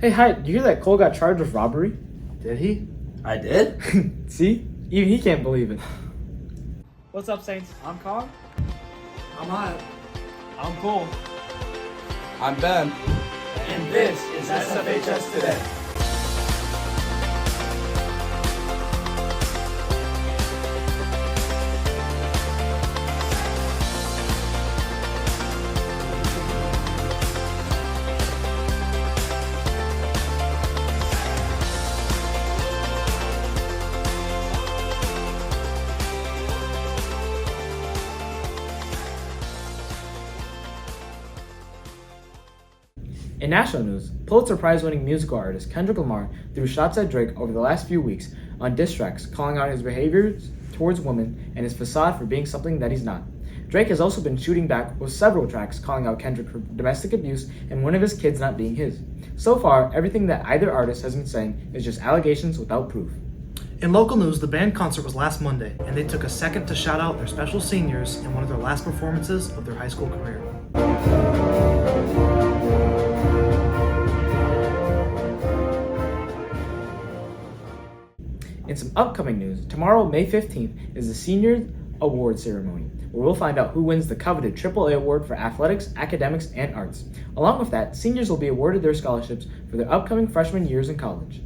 Hey, hi, you hear that Cole got charged with robbery? Did he? I did? See? Even he can't believe it. What's up, Saints? I'm Colin. I'm Hyatt. I'm Cole. I'm Ben. And this is SFHS Today. In national news, Pulitzer Prize-winning musical artist Kendrick Lamar threw shots at Drake over the last few weeks on diss tracks, calling out his behaviors towards women and his facade for being something that he's not. Drake has also been shooting back with several tracks calling out Kendrick for domestic abuse and one of his kids not being his. So far, everything that either artist has been saying is just allegations without proof. In local news, the band concert was last Monday, and they took a second to shout out their special seniors in one of their last performances of their high school career. In some upcoming news, tomorrow, May 15th, is the Senior Award Ceremony, where we'll find out who wins the coveted AAA award for athletics, academics, and arts. Along with that, seniors will be awarded their scholarships for their upcoming freshman years in college.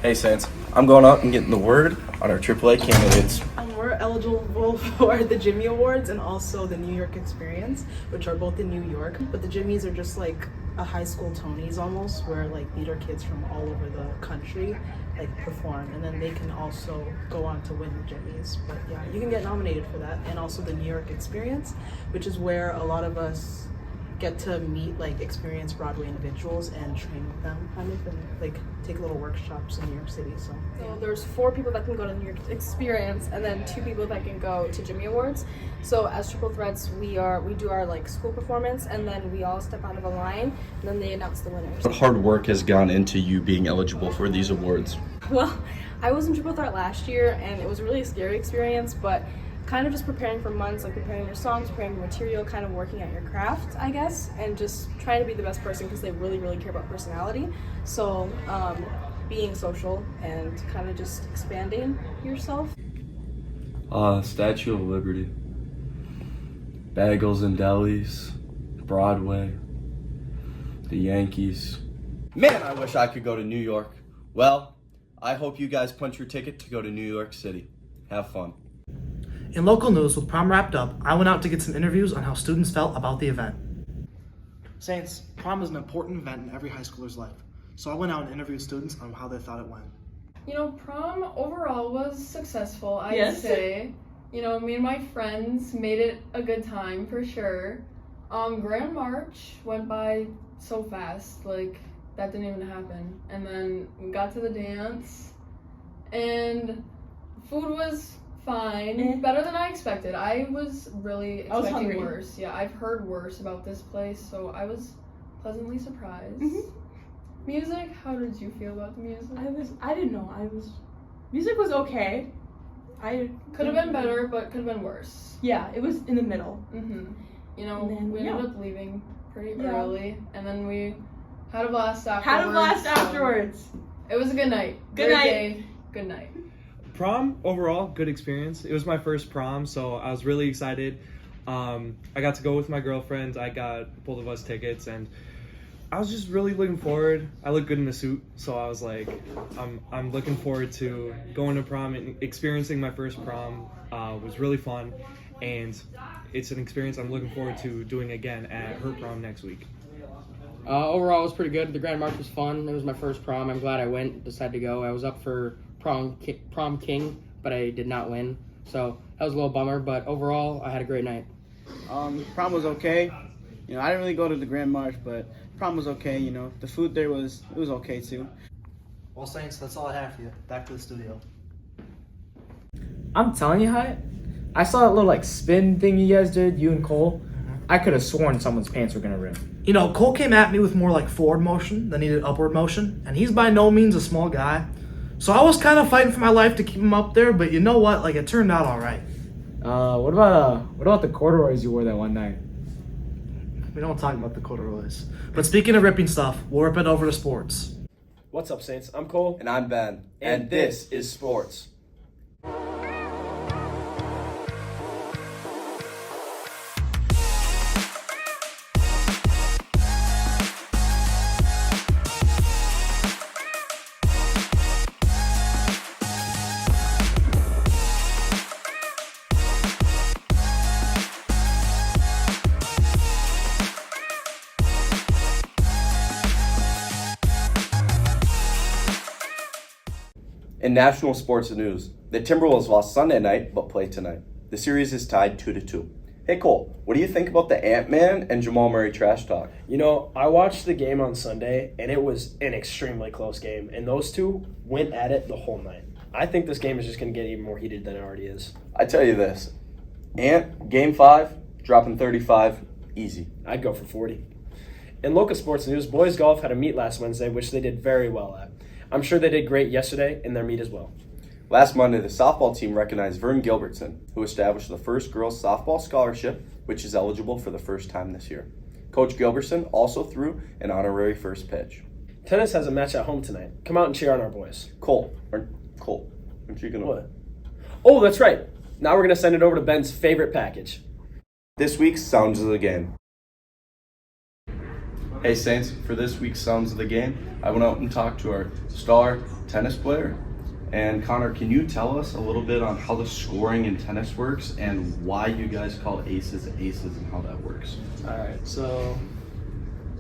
Hey Saints, I'm going out and getting the word on our AAA candidates. We're eligible for the Jimmy Awards and also the New York Experience, which are both in New York. But the Jimmys are just like a high school Tonys almost, where like theater kids from all over the country like perform, and then they can also go on to win the Jimmys. But yeah, you can get nominated for that, and also the New York Experience, which is where a lot of us get to meet like experienced Broadway individuals and train with them kind of, and like take little workshops in New York City. So there's 4 people that can go to New York Experience and then 2 people that can go to Jimmy Awards. So as Triple Threats, we do our like school performance, and then we all step out of a line, and then they announce the winners. What hard work has gone into you being eligible for these awards? Well, I was in Triple Threat last year, and it was a really scary experience, but kind of just preparing for months, like preparing your songs, preparing your material, kind of working at your craft, I guess, and just trying to be the best person because they really, really care about personality. So being social and kind of just expanding yourself. Statue of Liberty. Bagels and delis. Broadway. The Yankees. Man, I wish I could go to New York. Well, I hope you guys punch your ticket to go to New York City. Have fun. In local news, with prom wrapped up, I went out to get some interviews on how students felt about the event. Saints, prom is an important event in every high schooler's life, so I went out and interviewed students on how they thought it went. You know, prom overall was successful, I'd say. You know, me and my friends made it a good time for sure. Grand March went by so fast, like that didn't even happen. And then we got to the dance, and food was fine. Better than I expected. I was really expecting worse. Yeah, I've heard worse about this place, so I was pleasantly surprised. Music, how did you feel about the music? I didn't know. Music was okay. Could have been better, but could have been worse. Yeah, it was in the middle. You know, then, we ended up leaving pretty early, and then we had a blast afterwards. It was a good night. Good night. Day, good night. Prom, overall, good experience. It was my first prom, so I was really excited. I got to go with my girlfriend. I got both of us tickets, and I was just really looking forward. I look good in a suit, so I was like, I'm looking forward to going to prom and experiencing my first prom. Was really fun, and it's an experience I'm looking forward to doing again at her prom next week. Overall, it was pretty good. The Grand March was fun. It was my first prom. I'm glad I went, decided to go. I was up for prom king, but I did not win. So that was a little bummer, but overall, I had a great night. Prom was okay. You know, I didn't really go to the Grand March, but prom was okay. You know, the food there was okay too. Well, Saints, that's all I have for you. Back to the studio. I'm telling you, Hyatt, I saw that little like spin thing you guys did, you and Cole. I could have sworn someone's pants were gonna rip. You know, Cole came at me with more like forward motion than he did upward motion, and he's by no means a small guy. So I was kind of fighting for my life to keep him up there, but you know what? Like, it turned out all right. What about the corduroys you wore that one night? We don't talk about the corduroys. But speaking of ripping stuff, we'll rip it over to sports. What's up, Saints? I'm Cole. And I'm Ben. And this is sports. In national sports news, the Timberwolves lost Sunday night but play tonight. The series is tied 2-2. Hey Cole, what do you think about the Ant-Man and Jamal Murray trash talk? You know, I watched the game on Sunday, and it was an extremely close game, and those two went at it the whole night. I think this game is just going to get even more heated than it already is. I tell you this, Ant, Game 5, dropping 35, easy. I'd go for 40. In local sports news, boys golf had a meet last Wednesday, which they did very well at. I'm sure they did great yesterday in their meet as well. Last Monday, the softball team recognized Vern Gilbertson, who established the first girls softball scholarship, which is eligible for the first time this year. Coach Gilbertson also threw an honorary first pitch. Tennis has a match at home tonight. Come out and cheer on our boys. Cole, aren't you gonna... What? Oh, that's right. Now we're going to send it over to Ben's favorite package. This week's Sounds of the Game. Hey Saints, for this week's Sounds of the Game, I went out and talked to our star tennis player. And Connor, can you tell us a little bit on how the scoring in tennis works and why you guys call aces and how that works? All right, so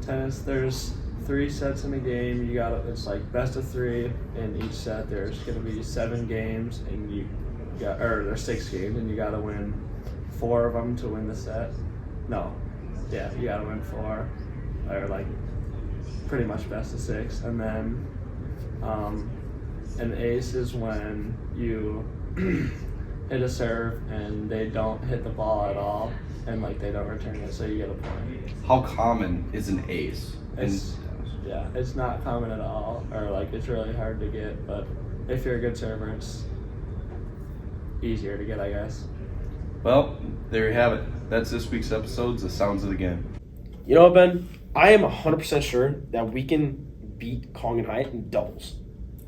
tennis, there's 3 sets in a game. It's like best of 3 in each set. There's gonna be 7 games, and there's 6 games, and you gotta win 4 of them to win the set. You gotta win 4. Or like pretty much best of 6, and then an ace is when you hit a serve and they don't hit the ball at all, and like they don't return it, so you get a point. How common is an ace? It's not common at all, or like it's really hard to get, but if you're a good server, it's easier to get, I guess. Well, there you have it. That's this week's episode's The Sounds of the Game. You know what, Ben? I am 100% sure that we can beat Kong and Hyatt in doubles.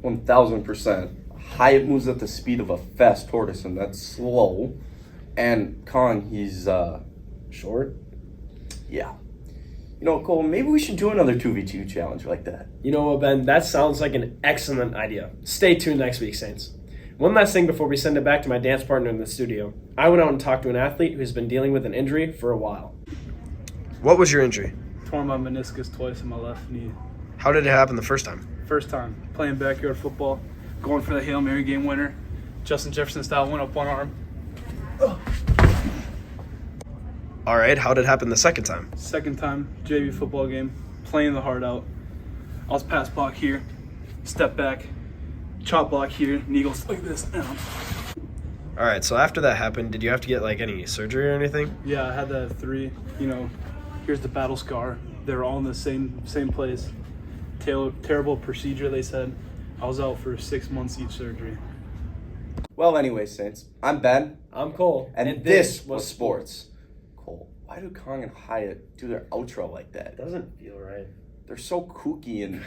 1,000%. Hyatt moves at the speed of a fast tortoise, and that's slow. And Kong, he's short. Yeah. You know, Cole, maybe we should do another 2v2 challenge like that. You know what, Ben? That sounds like an excellent idea. Stay tuned next week, Saints. One last thing before we send it back to my dance partner in the studio. I went out and talked to an athlete who's been dealing with an injury for a while. What was your injury? Torn my meniscus twice in my left knee. How did it happen the first time? First time, playing backyard football, going for the Hail Mary game winner. Justin Jefferson style, went up one arm. All right, how did it happen the second time? Second time, JV football game, playing the heart out. I was pass block here, step back, chop block here, and he goes like this. All right, so after that happened, did you have to get like any surgery or anything? Yeah, I had to have 3. Here's the battle scar. They were all in the same place. Terrible procedure, they said. I was out for 6 months each surgery. Well, anyway, Saints, I'm Ben. I'm Cole. And this was sports. Cole, why do Kong and Hyatt do their outro like that? It doesn't feel right. They're so kooky. And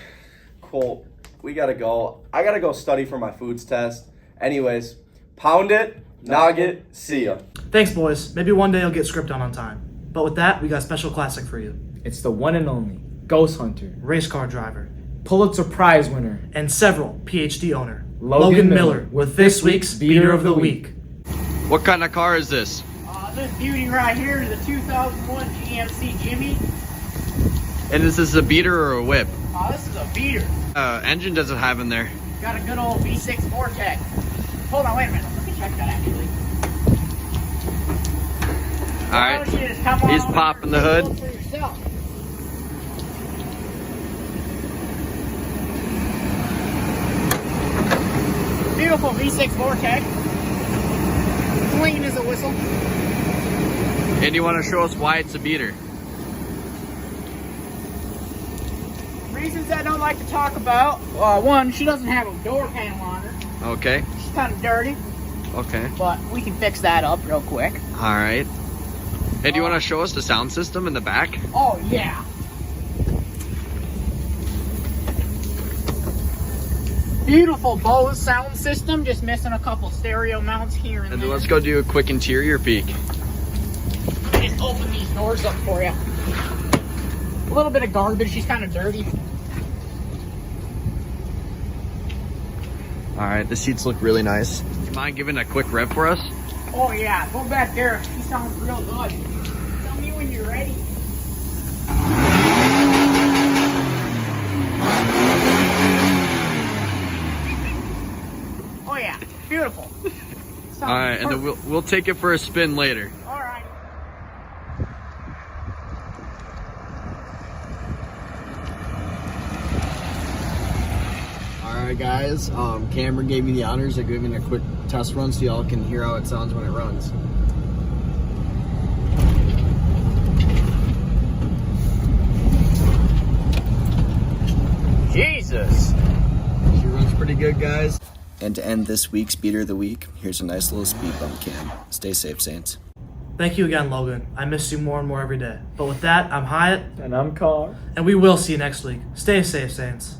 Cole, we gotta go. I gotta go study for my foods test. Anyways, pound it, nugget, see ya. Thanks, boys. Maybe one day you'll get script done on time. But with that, we got a special classic for you. It's the one and only Ghost Hunter, Race car driver, Pulitzer Prize winner, and several PhD owner, Logan Miller, with this week's Beater of the Week. What kind of car is this? This beauty right here is a 2001 GMC Jimmy. And is this a beater or a whip? This is a beater. Engine does it have in there? Got a good old V6 Vortex. Hold on, wait a minute. Let me check that actually. Alright, he's popping the hood. Beautiful V6 Vortex. Clean as a whistle. And you want to show us why it's a beater? Reasons I don't like to talk about. One, she doesn't have a door panel on her. Okay. She's kind of dirty. Okay. But we can fix that up real quick. Alright. Hey, do you want to show us the sound system in the back? Oh, yeah. Beautiful Bose sound system, just missing a couple stereo mounts here and And there. then let's go do a quick interior peek. Just open these doors up for you. A little bit of garbage, she's kind of dirty. All right, the seats look really nice. Mind giving a quick rev for us? Oh yeah, go back there. She sounds real good. Tell me when you're ready. Oh yeah, beautiful. All right, and then we'll take it for a spin later. All right. Alright guys, Cameron gave me the honors of giving a quick test run so y'all can hear how it sounds when it runs. Jesus! She runs pretty good, guys. And to end this week's Beater of the Week, here's a nice little speed bump cam. Stay safe, Saints. Thank you again, Logan. I miss you more and more every day. But with that, I'm Hyatt. And I'm Carr. And we will see you next week. Stay safe, Saints.